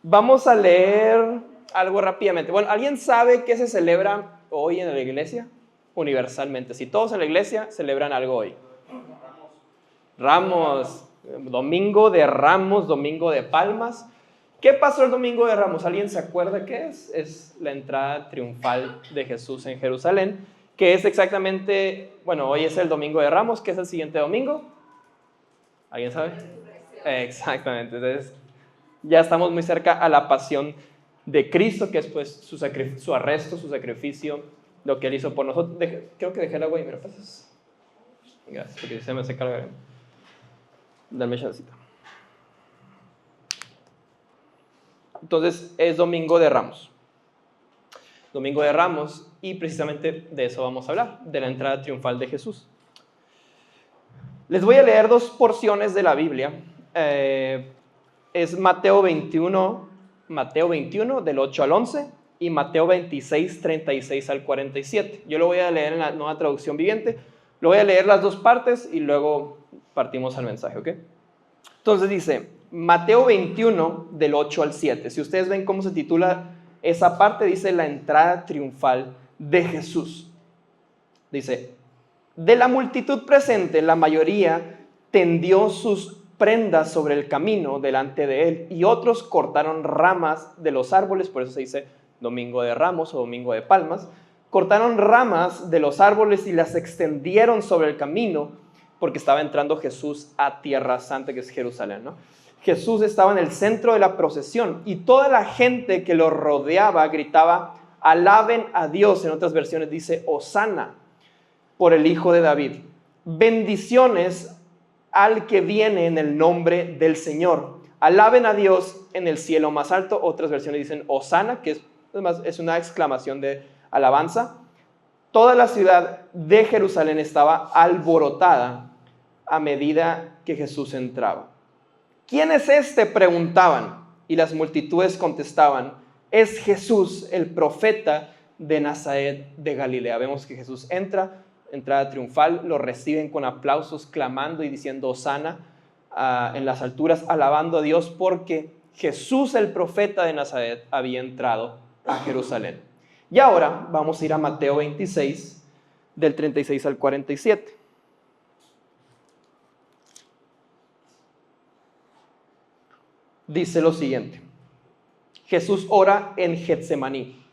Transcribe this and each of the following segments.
Vamos a leer algo rápidamente. Bueno, ¿alguien sabe qué se celebra hoy en la iglesia? Universalmente. Si todos en la iglesia celebran algo hoy. Ramos, domingo de Ramos, domingo de Palmas. ¿Qué pasó el domingo de Ramos? ¿Alguien se acuerda qué es? Es la entrada triunfal de Jesús en Jerusalén, que es exactamente, bueno, hoy es el domingo de Ramos, ¿qué es el siguiente domingo? ¿Alguien sabe? Exactamente, entonces ya estamos muy cerca a la pasión de Cristo, que es pues su arresto, su sacrificio, lo que Él hizo por nosotros. Creo que dejé el agua y me lo pasas. Gracias, porque se me seca la garganta. Dame chancita. Entonces es Domingo de Ramos. Domingo de Ramos, y precisamente de eso vamos a hablar, de la entrada triunfal de Jesús. Les voy a leer dos porciones de la Biblia. Es Mateo 21 del 8 al 11 y Mateo 26, 36 al 47. Yo lo voy a leer en la Nueva Traducción Viviente. Lo voy a leer las dos partes y luego partimos al mensaje, ¿ok? Entonces dice, Mateo 21 del 8 al 7. Si ustedes ven cómo se titula esa parte, dice la entrada triunfal de Jesús. Dice, de la multitud presente, la mayoría tendió sus prendas sobre el camino delante de él, y otros cortaron ramas de los árboles, por eso se dice Domingo de Ramos o Domingo de Palmas. Cortaron ramas de los árboles y las extendieron sobre el camino, porque estaba entrando Jesús a Tierra Santa, que es Jerusalén, ¿no? Jesús estaba en el centro de la procesión y toda la gente que lo rodeaba gritaba, alaben a Dios. En otras versiones dice, Hosana, por el Hijo de David. Bendiciones al que viene en el nombre del Señor. Alaben a Dios en el cielo más alto. Otras versiones dicen Hosana, que es una exclamación de alabanza. Toda la ciudad de Jerusalén estaba alborotada a medida que Jesús entraba. ¿Quién es este?, preguntaban, y las multitudes contestaban, es Jesús, el profeta de Nazaret de Galilea. Vemos que Jesús entrada triunfal, lo reciben con aplausos, clamando y diciendo Hosana en las alturas, alabando a Dios porque Jesús, el profeta de Nazaret, había entrado a Jerusalén. Y ahora vamos a ir a Mateo 26, del 36 al 47. Dice lo siguiente: Jesús ora en Getsemaní.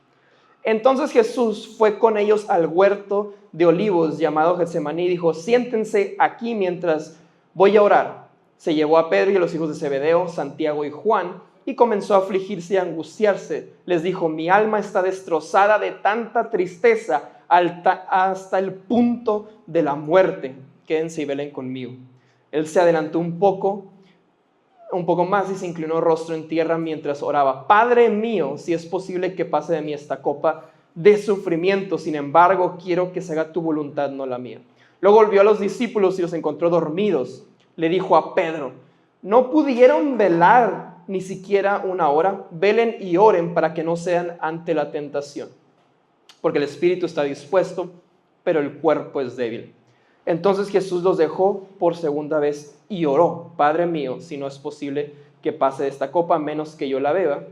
Entonces Jesús fue con ellos al huerto de olivos llamado Getsemaní y dijo, siéntense aquí mientras voy a orar. Se llevó a Pedro y a los hijos de Zebedeo, Santiago y Juan, y comenzó a afligirse y a angustiarse. Les dijo, mi alma está destrozada de tanta tristeza hasta el punto de la muerte. Quédense y velen conmigo. Él se adelantó un poco más y se inclinó rostro en tierra mientras oraba. Padre mío, si es posible que pase de mí esta copa de sufrimiento, sin embargo, quiero que se haga tu voluntad, no la mía. Luego volvió a los discípulos y los encontró dormidos. Le dijo a Pedro, ¿no pudieron velar ni siquiera una hora? Velen y oren para que no sean ante la tentación, porque el espíritu está dispuesto, pero el cuerpo es débil. Entonces Jesús los dejó por segunda vez y oró, Padre mío, si no es posible que pase de esta copa, menos que yo la beba,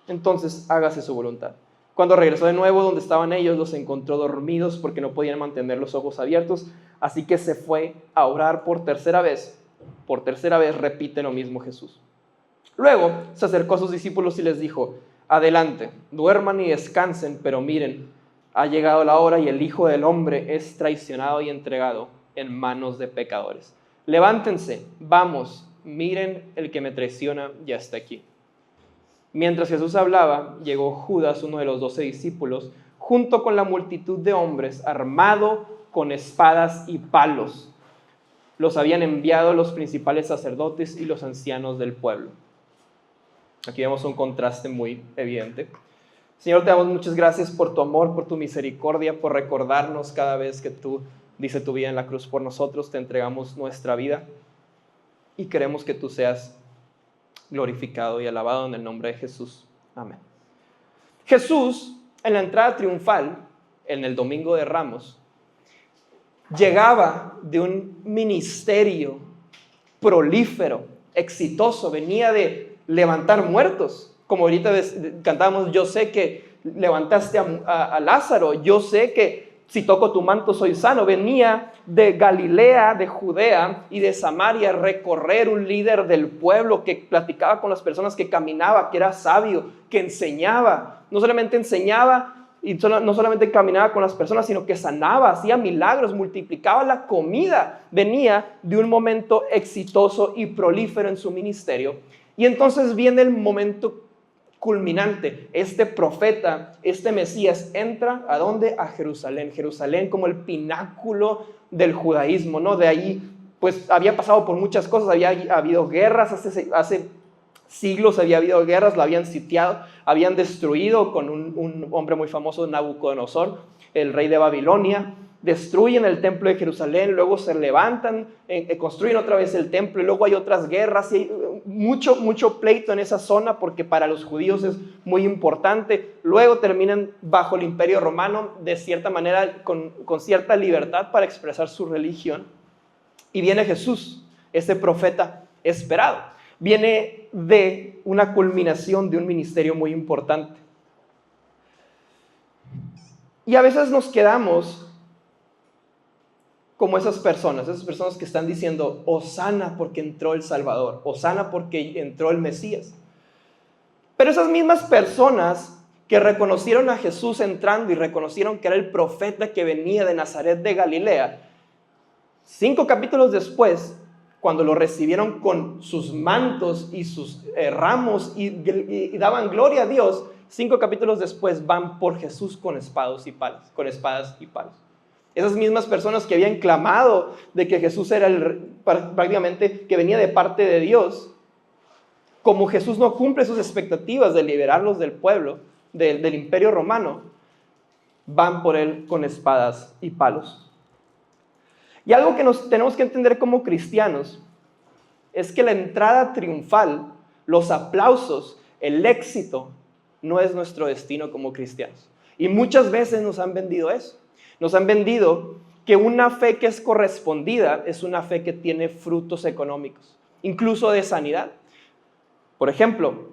entonces hágase su voluntad. Cuando regresó de nuevo donde estaban ellos, los encontró dormidos porque no podían mantener los ojos abiertos, así que se fue a orar por tercera vez. Por tercera vez repite lo mismo Jesús. Luego se acercó a sus discípulos y les dijo, adelante, duerman y descansen, pero miren, ha llegado la hora y el Hijo del Hombre es traicionado y entregado en manos de pecadores. Levántense, vamos, miren, el que me traiciona ya está aquí. Mientras Jesús hablaba, llegó Judas, uno de los 12 discípulos, junto con la multitud de hombres, armado con espadas y palos. Los habían enviado los principales sacerdotes y los ancianos del pueblo. Aquí vemos un contraste muy evidente. Señor, te damos muchas gracias por tu amor, por tu misericordia, por recordarnos cada vez que tú diste tu vida en la cruz por nosotros. Te entregamos nuestra vida y queremos que tú seas glorificado y alabado en el nombre de Jesús. Amén. Jesús, en la entrada triunfal, en el Domingo de Ramos, llegaba de un ministerio prolífero, exitoso, venía de levantar muertos. como ahorita cantábamos, yo sé que levantaste a Lázaro, yo sé que si toco tu manto soy sano. Venía de Galilea, de Judea y de Samaria a recorrer, un líder del pueblo que platicaba con las personas, que caminaba, que era sabio, que enseñaba. No solamente enseñaba y no solamente caminaba con las personas, sino que sanaba, hacía milagros, multiplicaba la comida. Venía de un momento exitoso y prolífero en su ministerio. Y entonces viene el momento culminante. Este profeta, este Mesías, entra ¿a dónde? A Jerusalén. Jerusalén como el pináculo del judaísmo, ¿no? De ahí, pues había pasado por muchas cosas, había habido guerras, hace siglos había habido guerras, la habían sitiado, habían destruido con un hombre muy famoso, Nabucodonosor, el rey de Babilonia. Destruyen el templo de Jerusalén, luego se levantan, construyen otra vez el templo, y luego hay otras guerras, y hay mucho pleito en esa zona, porque para los judíos es muy importante. Luego terminan bajo el Imperio Romano, de cierta manera, con cierta libertad para expresar su religión. Y viene Jesús, ese profeta esperado. Viene de una culminación de un ministerio muy importante. Y a veces nos quedamos como esas personas que están diciendo, hosana porque entró el Salvador, hosana porque entró el Mesías. Pero esas mismas personas que reconocieron a Jesús entrando y reconocieron que era el profeta que venía de Nazaret de Galilea, 5 capítulos después, cuando lo recibieron con sus mantos y sus ramos y daban gloria a Dios, 5 capítulos después van por Jesús con espadas y palos. Esas mismas personas que habían clamado de que Jesús era prácticamente que venía de parte de Dios, como Jesús no cumple sus expectativas de liberarlos del pueblo, del Imperio Romano, van por él con espadas y palos. Y algo que tenemos que entender como cristianos es que la entrada triunfal, los aplausos, el éxito, no es nuestro destino como cristianos. Y muchas veces nos han vendido eso. Nos han vendido que una fe que es correspondida es una fe que tiene frutos económicos, incluso de sanidad. Por ejemplo,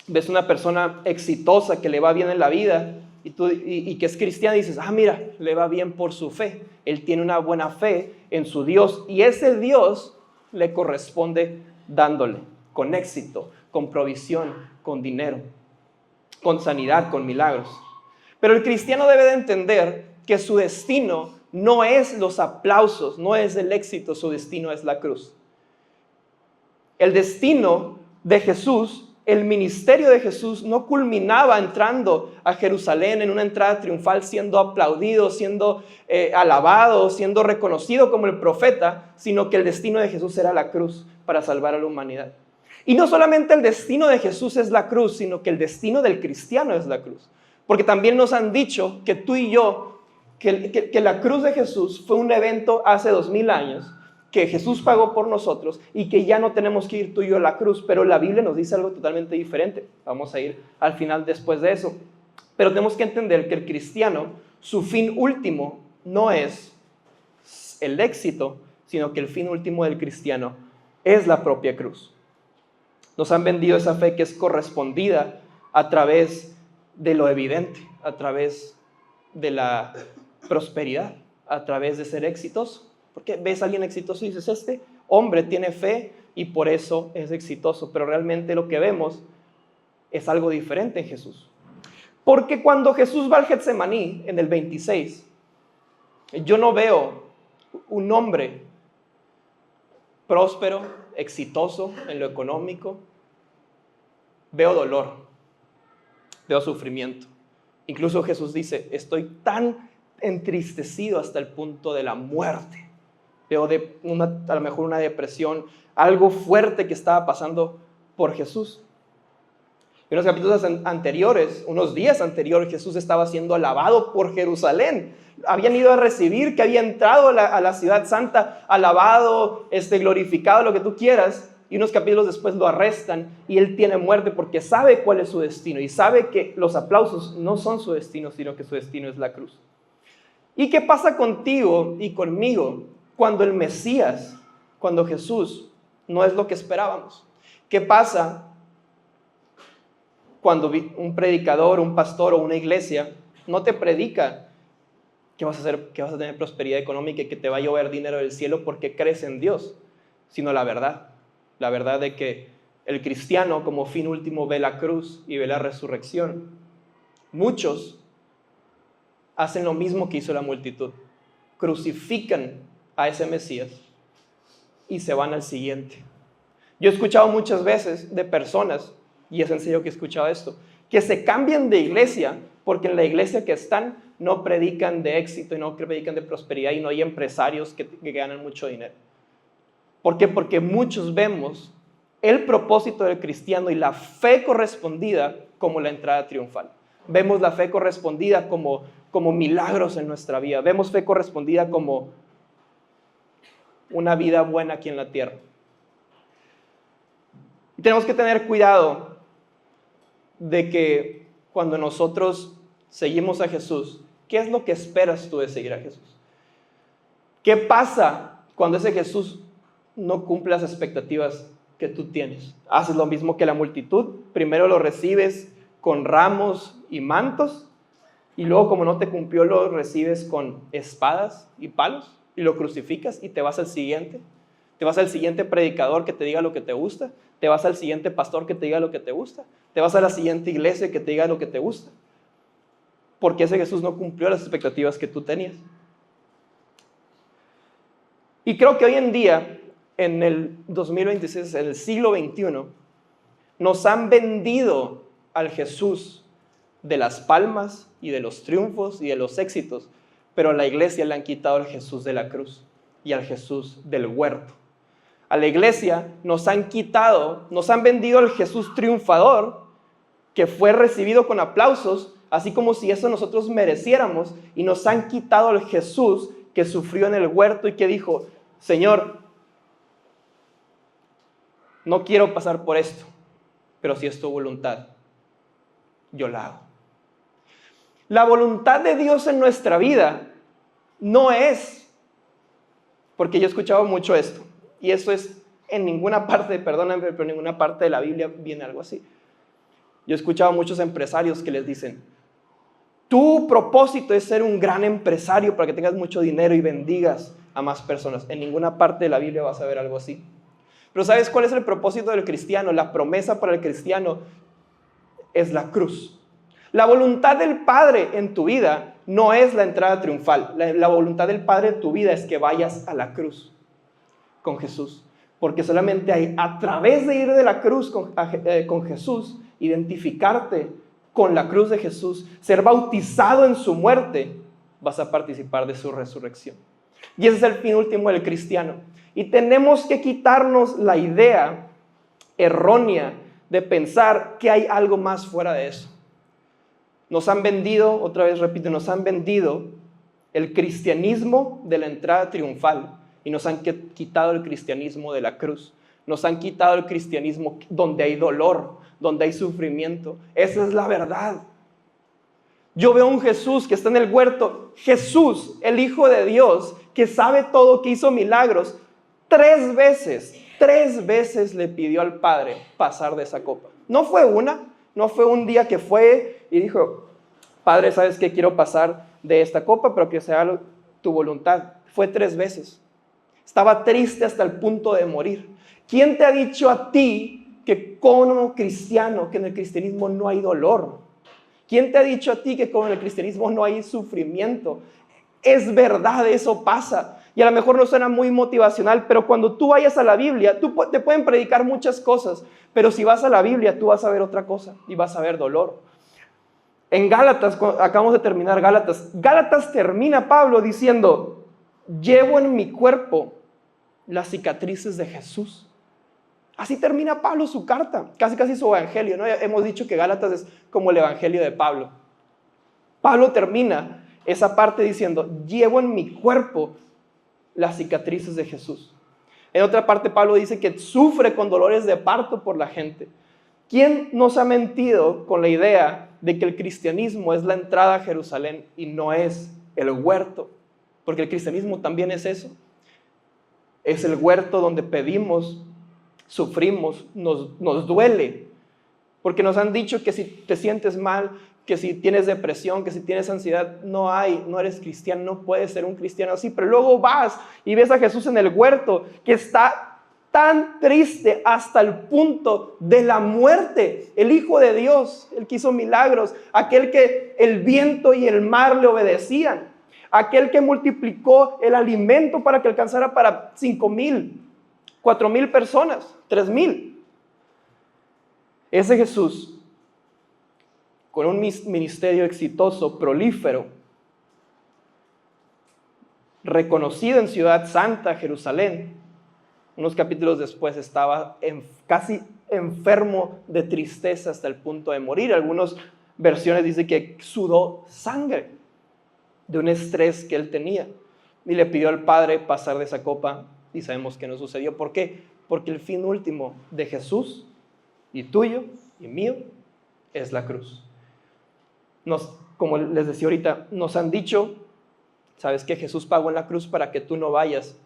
ves una persona exitosa que le va bien en la vida y que es cristiana y dices, mira, le va bien por su fe. Él tiene una buena fe en su Dios y ese Dios le corresponde dándole con éxito, con provisión, con dinero, con sanidad, con milagros. Pero el cristiano debe de entender que su destino no es los aplausos, no es el éxito, su destino es la cruz. El destino de Jesús, el ministerio de Jesús no culminaba entrando a Jerusalén en una entrada triunfal, siendo aplaudido, siendo alabado, siendo reconocido como el profeta, sino que el destino de Jesús era la cruz para salvar a la humanidad. Y no solamente el destino de Jesús es la cruz, sino que el destino del cristiano es la cruz. Porque también nos han dicho que tú y yo, que la cruz de Jesús fue un evento hace 2000 años, que Jesús pagó por nosotros y que ya no tenemos que ir tú y yo a la cruz, pero la Biblia nos dice algo totalmente diferente. Vamos a ir al final después de eso. Pero tenemos que entender que el cristiano, su fin último no es el éxito, sino que el fin último del cristiano es la propia cruz. Nos han vendido esa fe que es correspondida a través de lo evidente, a través de la prosperidad, a través de ser exitoso. Porque ves a alguien exitoso y dices, este hombre tiene fe y por eso es exitoso. Pero realmente lo que vemos es algo diferente en Jesús. Porque cuando Jesús va al Getsemaní, en el 26, yo no veo un hombre próspero, exitoso en lo económico. Veo dolor, veo sufrimiento. Incluso Jesús dice, estoy tan entristecido hasta el punto de la muerte. Veo a lo mejor una depresión, algo fuerte que estaba pasando por Jesús. En unos capítulos anteriores, unos días anteriores, Jesús estaba siendo alabado por Jerusalén. Habían ido a recibir, que había entrado a la ciudad santa, alabado, glorificado, lo que tú quieras. Y unos capítulos después lo arrestan y él tiene muerte porque sabe cuál es su destino y sabe que los aplausos no son su destino, sino que su destino es la cruz. ¿Y qué pasa contigo y conmigo cuando el Mesías, cuando Jesús no es lo que esperábamos? ¿Qué pasa cuando un predicador, un pastor o una iglesia no te predica que vas a tener prosperidad económica y que te va a llover dinero del cielo porque crees en Dios, sino la verdad de que el cristiano como fin último ve la cruz y ve la resurrección. Muchos hacen lo mismo que hizo la multitud, crucifican a ese Mesías y se van al siguiente. Yo he escuchado muchas veces de personas, y es en serio que he escuchado esto, que se cambian de iglesia porque en la iglesia que están no predican de éxito y no predican de prosperidad y no hay empresarios que ganan mucho dinero. ¿Por qué? Porque muchos vemos el propósito del cristiano y la fe correspondida como la entrada triunfal. Vemos la fe correspondida como milagros en nuestra vida. Vemos fe correspondida como una vida buena aquí en la tierra. Y tenemos que tener cuidado de que cuando nosotros seguimos a Jesús, ¿qué es lo que esperas tú de seguir a Jesús? ¿Qué pasa cuando ese Jesús no cumple las expectativas que tú tienes? ¿Haces lo mismo que la multitud? Primero lo recibes con ramos y mantos y luego, como no te cumplió, lo recibes con espadas y palos y lo crucificas y te vas al siguiente. Te vas al siguiente predicador que te diga lo que te gusta, te vas al siguiente pastor que te diga lo que te gusta, te vas a la siguiente iglesia que te diga lo que te gusta, porque ese Jesús no cumplió las expectativas que tú tenías. Y creo que hoy en día, en el 2026, en el siglo XXI, nos han vendido al Jesús de las palmas y de los triunfos y de los éxitos, pero a la iglesia le han quitado al Jesús de la cruz y al Jesús del huerto. A la iglesia nos han vendido al Jesús triunfador, que fue recibido con aplausos, así como si eso nosotros mereciéramos, y nos han quitado al Jesús que sufrió en el huerto y que dijo: Señor, no quiero pasar por esto, pero si es tu voluntad, yo la hago. La voluntad de Dios en nuestra vida no es, porque yo he escuchado mucho esto, y eso es en ninguna parte, perdónenme, pero en ninguna parte de la Biblia viene algo así. Yo he escuchado a muchos empresarios que les dicen: tu propósito es ser un gran empresario para que tengas mucho dinero y bendigas a más personas. En ninguna parte de la Biblia vas a ver algo así. Pero ¿sabes cuál es el propósito del cristiano? La promesa para el cristiano es la cruz. La voluntad del Padre en tu vida no es la entrada triunfal. La voluntad del Padre en tu vida es que vayas a la cruz con Jesús. Porque solamente hay, a través de ir de la cruz con Jesús, identificarte con la cruz de Jesús, ser bautizado en su muerte, vas a participar de su resurrección. Y ese es el fin último del cristiano. Y tenemos que quitarnos la idea errónea de pensar que hay algo más fuera de eso. Nos han vendido, otra vez repito, nos han vendido el cristianismo de la entrada triunfal y nos han quitado el cristianismo de la cruz. Nos han quitado el cristianismo donde hay dolor, donde hay sufrimiento. Esa es la verdad. Yo veo un Jesús que está en el huerto, Jesús, el Hijo de Dios, que sabe todo, que hizo milagros. 3 veces le pidió al Padre pasar de esa copa. No fue un día que fue y dijo: Padre, ¿sabes qué? Quiero pasar de esta copa, pero que sea tu voluntad. Fue 3 veces. Estaba triste hasta el punto de morir. ¿Quién te ha dicho a ti que como cristiano, que en el cristianismo no hay dolor? ¿Quién te ha dicho a ti que como en el cristianismo no hay sufrimiento? Es verdad, eso pasa. Y a lo mejor no suena muy motivacional, pero cuando tú vayas a la Biblia, te pueden predicar muchas cosas, pero si vas a la Biblia, tú vas a ver otra cosa y vas a ver dolor. En Gálatas, acabamos de terminar Gálatas termina Pablo diciendo: llevo en mi cuerpo las cicatrices de Jesús. Así termina Pablo su carta, casi su evangelio, ¿no? Hemos dicho que Gálatas es como el evangelio de Pablo. Pablo termina esa parte diciendo: llevo en mi cuerpo las cicatrices de Jesús. En otra parte Pablo dice que sufre con dolores de parto por la gente. ¿Quién nos ha mentido con la idea de que el cristianismo es la entrada a Jerusalén y no es el huerto? Porque el cristianismo también es eso. Es el huerto donde pedimos, sufrimos, nos duele, Porque nos han dicho que si te sientes mal, que si tienes depresión, que si tienes ansiedad, no eres cristiano, no puedes ser un cristiano así. Pero luego vas y ves a Jesús en el huerto, que está tan triste hasta el punto de la muerte. El Hijo de Dios, el que hizo milagros, aquel que el viento y el mar le obedecían, aquel que multiplicó el alimento para que alcanzara para 5,000, 4,000 personas, 3,000. Ese Jesús, con un ministerio exitoso, prolífero, reconocido en Ciudad Santa, Jerusalén, unos capítulos después estaba casi enfermo de tristeza hasta el punto de morir. Algunas versiones dicen que sudó sangre de un estrés que él tenía y le pidió al Padre pasar de esa copa, y sabemos que no sucedió. ¿Por qué? Porque el fin último de Jesús y tuyo y mío es la cruz. Como les decía ahorita, nos han dicho, ¿sabes qué? Jesús pagó en la cruz para que tú no vayas.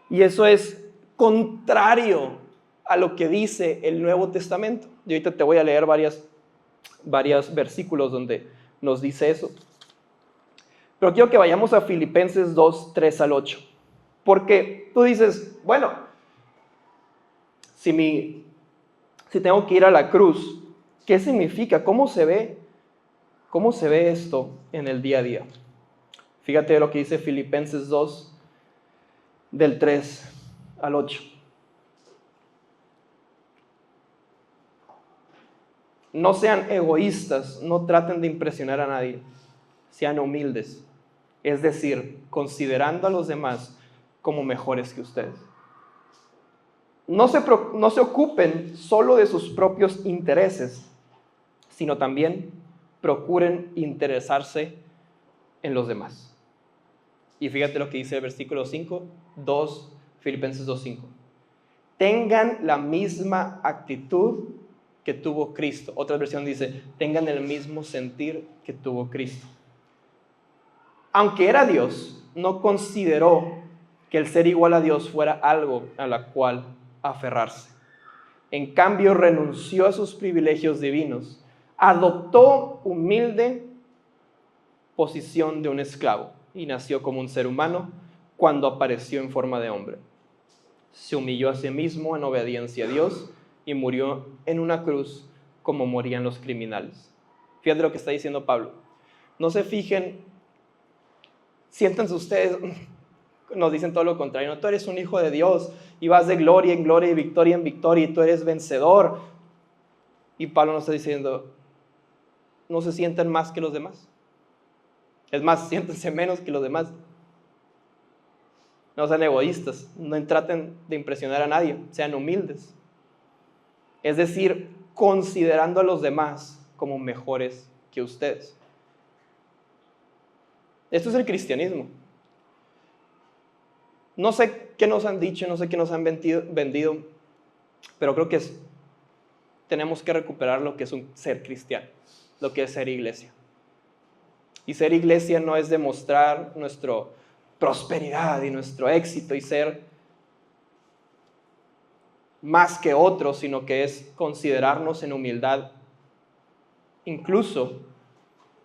Y eso es contrario a lo que dice el Nuevo Testamento. Y ahorita te voy a leer varios versículos donde nos dice eso. Pero quiero que vayamos a Filipenses 2, 3 al 8. Porque tú dices, bueno, si tengo que ir a la cruz, ¿qué significa? ¿Cómo se ve esto en el día a día? Fíjate lo que dice Filipenses 2, del 3 al 8. No sean egoístas, no traten de impresionar a nadie, sean humildes, es decir, considerando a los demás como mejores que ustedes. No se ocupen solo de sus propios intereses, sino también procuren interesarse en los demás. Y fíjate lo que dice el versículo 5, Filipenses 2:5. Tengan la misma actitud que tuvo Cristo. Otra versión dice, tengan el mismo sentir que tuvo Cristo. Aunque era Dios, no consideró que el ser igual a Dios fuera algo a la cual aferrarse. En cambio, renunció a sus privilegios divinos, adoptó humilde posición de un esclavo y nació como un ser humano cuando apareció en forma de hombre. Se humilló a sí mismo en obediencia a Dios y murió en una cruz como morían los criminales. Fíjate lo que está diciendo Pablo. No se fijen, siéntense ustedes, nos dicen todo lo contrario. No, tú eres un hijo de Dios y vas de gloria en gloria y victoria en victoria y tú eres vencedor. Y Pablo nos está diciendo, no se sientan más que los demás. Es más, siéntense menos que los demás. No sean egoístas, no traten de impresionar a nadie, sean humildes. Es decir, considerando a los demás como mejores que ustedes. Esto es el cristianismo. No sé qué nos han dicho, no sé qué nos han vendido, pero creo que tenemos que recuperar lo que es un ser cristiano, lo que es ser iglesia. Y ser iglesia no es demostrar nuestra prosperidad y nuestro éxito y ser más que otros, sino que es considerarnos en humildad incluso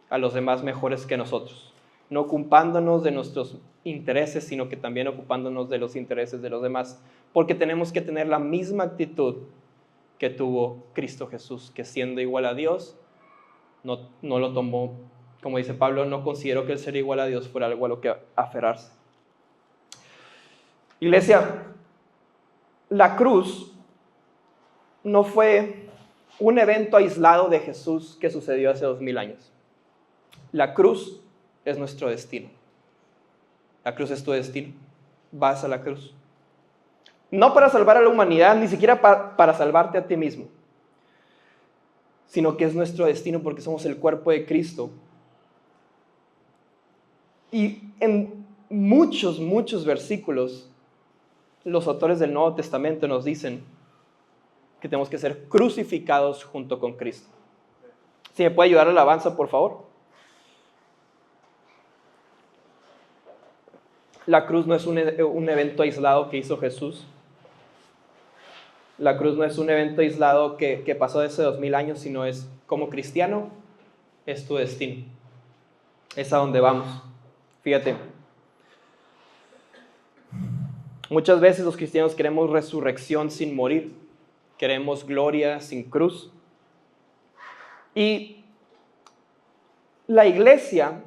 a los demás mejores que nosotros, no ocupándonos de nuestros intereses, sino que también ocupándonos de los intereses de los demás, porque tenemos que tener la misma actitud que tuvo Cristo Jesús, que siendo igual a Dios, no lo tomó, como dice Pablo, no consideró que el ser igual a Dios fuera algo a lo que aferrarse. Iglesia, la cruz no fue un evento aislado de Jesús que sucedió hace 2000 años. La cruz es nuestro destino. La cruz es tu destino. Vas a la cruz. No para salvar a la humanidad, ni siquiera para salvarte a ti mismo, sino que es nuestro destino porque somos el cuerpo de Cristo. Y en muchos versículos, los autores del Nuevo Testamento nos dicen que tenemos que ser crucificados junto con Cristo. ¿Sí me puede ayudar a la alabanza, por favor? La cruz no es un evento aislado que hizo Jesús. La cruz no es un evento aislado que pasó hace 2000 años, sino es como cristiano, es tu destino. Es a donde vamos. Fíjate. Muchas veces los cristianos queremos resurrección sin morir. Queremos gloria sin cruz. Y la iglesia,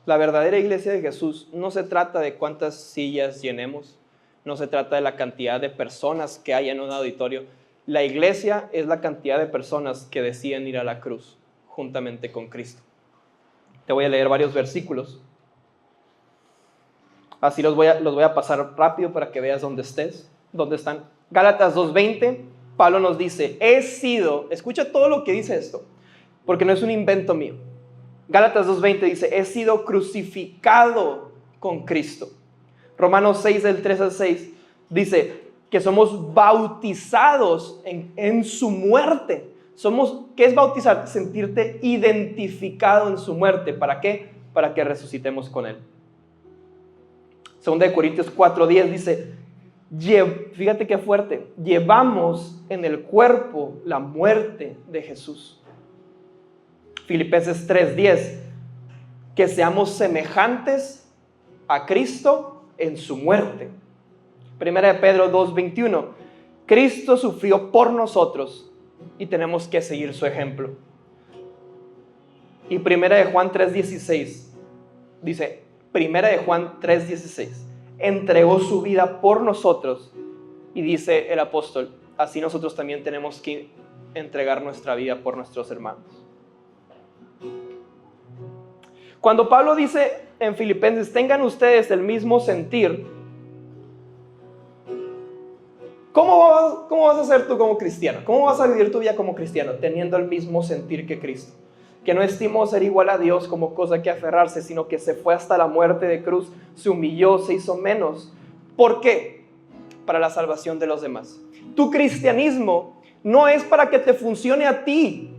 la verdadera iglesia de Jesús, no se trata de cuántas sillas llenemos, no se trata de la cantidad de personas que hay en un auditorio. La iglesia es la cantidad de personas que deciden ir a la cruz juntamente con Cristo. Te voy a leer varios versículos. Así los voy a pasar rápido para que veas dónde están. Gálatas 2:20, Pablo nos dice, escucha todo lo que dice esto, porque no es un invento mío. Gálatas 2:20 dice, he sido crucificado con Cristo. Romanos 6, del 3 al 6, dice que somos bautizados en su muerte. ¿Qué es bautizar? Sentirte identificado en su muerte. ¿Para qué? Para que resucitemos con él. 2 Corintios 4:10 dice, fíjate qué fuerte, llevamos en el cuerpo la muerte de Jesús. Filipenses 3:10, que seamos semejantes a Cristo en su muerte. Primera de Pedro 2:21, Cristo sufrió por nosotros y tenemos que seguir su ejemplo. Y Primera de Juan 3:16 dice, Primera de Juan 3:16, entregó su vida por nosotros, y dice el apóstol, así nosotros también tenemos que entregar nuestra vida por nuestros hermanos. Cuando Pablo dice en Filipenses, tengan ustedes el mismo sentir, ¿cómo vas a ser tú como cristiano? ¿Cómo vas a vivir tu vida como cristiano? Teniendo el mismo sentir que Cristo, que no estimó ser igual a Dios como cosa que aferrarse, sino que se fue hasta la muerte de cruz, se humilló, se hizo menos. ¿Por qué? Para la salvación de los demás. Tu cristianismo no es para que te funcione a ti,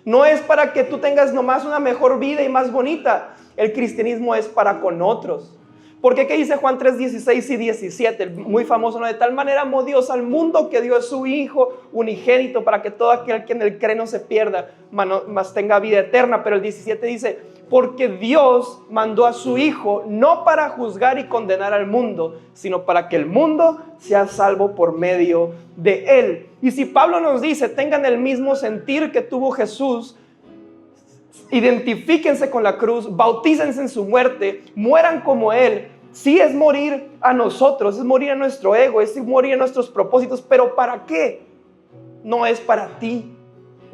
no es para que tú tengas nomás una mejor vida y más bonita. El cristianismo es para con otros. Porque ¿qué dice Juan 3:16 y 17? Muy famoso, ¿no? De tal manera amó Dios al mundo que dio a su Hijo unigénito para que todo aquel que en él cree no se pierda, mas tenga vida eterna. Pero el 17 dice, porque Dios mandó a su Hijo no para juzgar y condenar al mundo, sino para que el mundo sea salvo por medio de él. Y si Pablo nos dice, tengan el mismo sentir que tuvo Jesús, identifíquense con la cruz, bautícense en su muerte, mueran como él. Sí, es morir a nosotros, es morir a nuestro ego, es morir a nuestros propósitos, pero ¿para qué? No es para ti.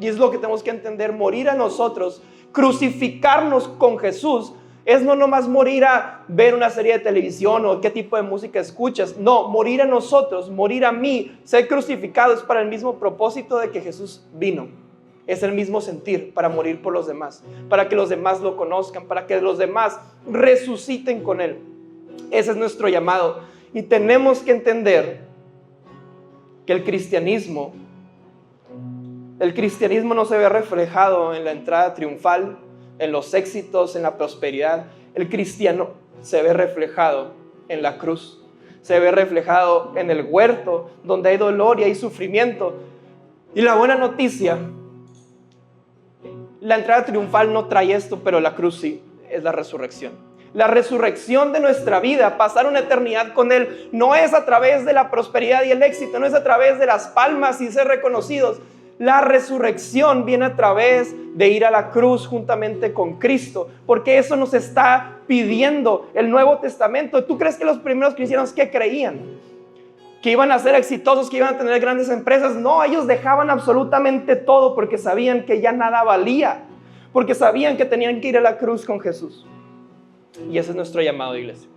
Y es lo que tenemos que entender, morir a nosotros, crucificarnos con Jesús, es no nomás morir a ver una serie de televisión o qué tipo de música escuchas. No, morir a nosotros, morir a mí, ser crucificado es para el mismo propósito de que Jesús vino. Es el mismo sentir para morir por los demás, para que los demás lo conozcan, para que los demás resuciten con él. Ese es nuestro llamado. Y tenemos que entender que el cristianismo no se ve reflejado en la entrada triunfal, en los éxitos, en la prosperidad. El cristiano se ve reflejado en la cruz, se ve reflejado en el huerto, donde hay dolor y hay sufrimiento. Y la buena noticia, la entrada triunfal no trae esto, pero la cruz sí, es la resurrección. La resurrección de nuestra vida, pasar una eternidad con él, no es a través de la prosperidad y el éxito, no es a través de las palmas y ser reconocidos. La resurrección viene a través de ir a la cruz juntamente con Cristo, porque eso nos está pidiendo el Nuevo Testamento. ¿Tú crees que los primeros cristianos qué creían? ¿Que iban a ser exitosos, que iban a tener grandes empresas? No, ellos dejaban absolutamente todo porque sabían que ya nada valía, porque sabían que tenían que ir a la cruz con Jesús. Y ese es nuestro llamado, iglesia.